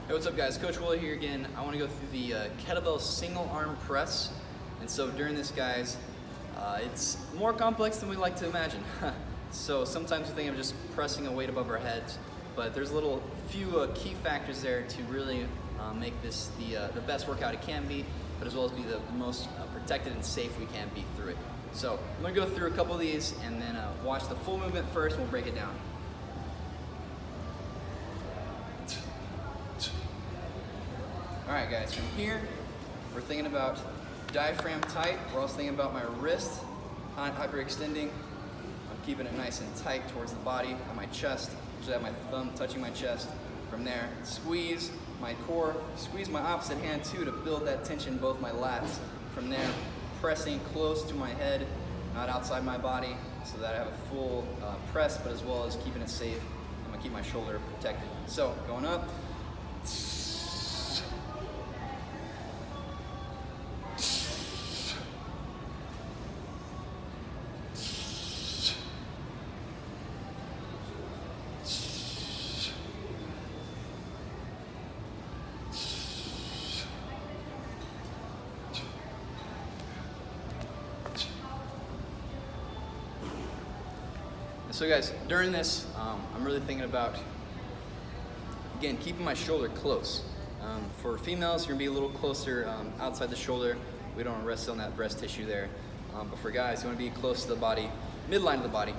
Hey, what's up guys? Coach Woolley here again. I want to go through the kettlebell single arm press. And so during this, guys, it's more complex than we like to imagine. So sometimes we think of just pressing a weight above our heads, but there's a few key factors there to really make this the best workout it can be, but as well as be the most protected and safe we can be through it. So I'm going to go through a couple of these and then watch the full movement first, and we'll break it down. Alright guys, from here, we're thinking about diaphragm tight. We're also thinking about my wrist hyperextending. I'm keeping it nice and tight towards the body on my chest. Usually I have my thumb touching my chest. From there, squeeze my core, squeeze my opposite hand too to build that tension in both my lats. From there, pressing close to my head, not outside my body, so that I have a full press, but as well as keeping it safe. I'm gonna keep my shoulder protected. So, going up. So guys, during this, I'm really thinking about, again, keeping my shoulder close. For females, you're gonna be a little closer outside the shoulder. We don't wanna rest on that breast tissue there. But for guys, you wanna be close to the body, midline of the body.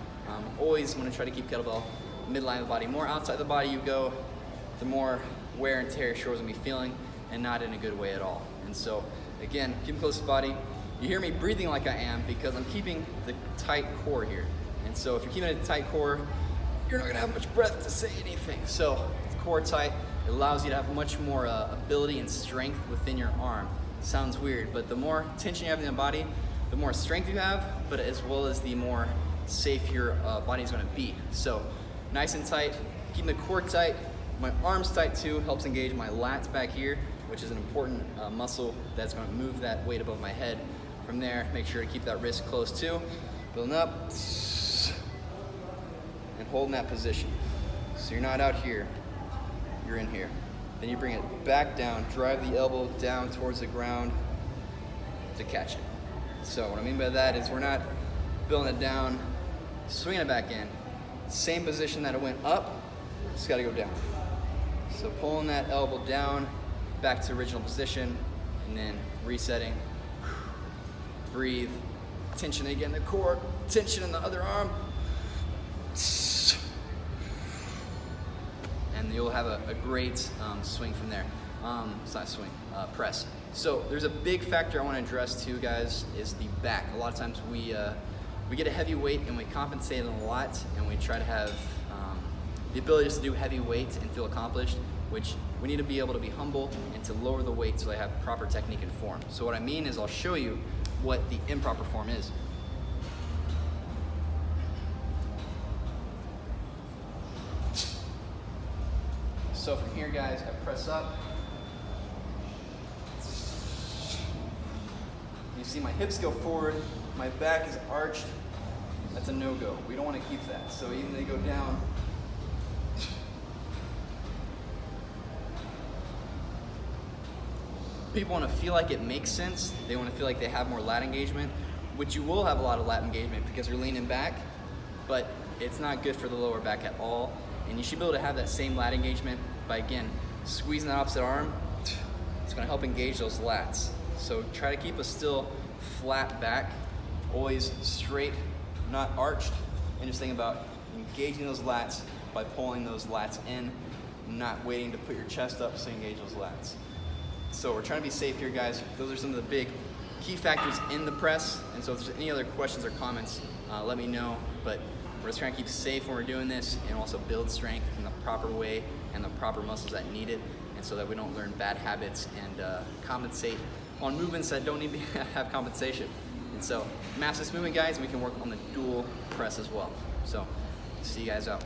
Always wanna try to keep kettlebell midline of the body. More outside the body you go, the more wear and tear your shoulder's gonna be feeling, and not in a good way at all. And so, again, keep them close to the body. You hear me breathing like I am because I'm keeping the tight core here. And so if you're keeping a tight core, you're not gonna have much breath to say anything. So with the core tight, it allows you to have much more ability and strength within your arm. Sounds weird, but the more tension you have in the body, the more strength you have, but as well as the more safe your body's gonna be. So nice and tight, keeping the core tight, my arms tight too, helps engage my lats back here, which is an important muscle that's gonna move that weight above my head. From there, make sure to keep that wrist close too. Building up, and holding that position. So you're not out here, you're in here. Then you bring it back down, drive the elbow down towards the ground to catch it. So what I mean by that is we're not building it down, swinging it back in. Same position that it went up, just gotta go down. So pulling that elbow down, back to original position, and then resetting. Breathe, tension again in the core, tension in the other arm. And you'll have a great swing from there. It's not swing, press. So there's a big factor I want to address too, guys, is the back. A lot of times we get a heavy weight and we compensate it a lot, and we try to have the ability to do heavy weight and feel accomplished, which we need to be able to be humble and to lower the weight so they have proper technique and form. So what I mean is I'll show you what the improper form is. So from here, guys, I press up. You see my hips go forward, my back is arched. That's a no-go. We don't want to keep that. So even they go down. People want to feel like it makes sense. They want to feel like they have more lat engagement, which you will have a lot of lat engagement because you're leaning back, but it's not good for the lower back at all. And you should be able to have that same lat engagement by, again, squeezing the opposite arm. It's gonna help engage those lats. So try to keep a still flat back, always straight, not arched, and just think about engaging those lats by pulling those lats in, not waiting to put your chest up so you engage those lats. So we're trying to be safe here, guys. Those are some of the big key factors in the press. And so if there's any other questions or comments, let me know. But we're just trying to keep safe when we're doing this and also build strength in the proper way and the proper muscles that need it, and so that we don't learn bad habits and compensate on movements that don't need to have compensation. And so master this movement, guys, and we can work on the dual press as well. So see you guys out.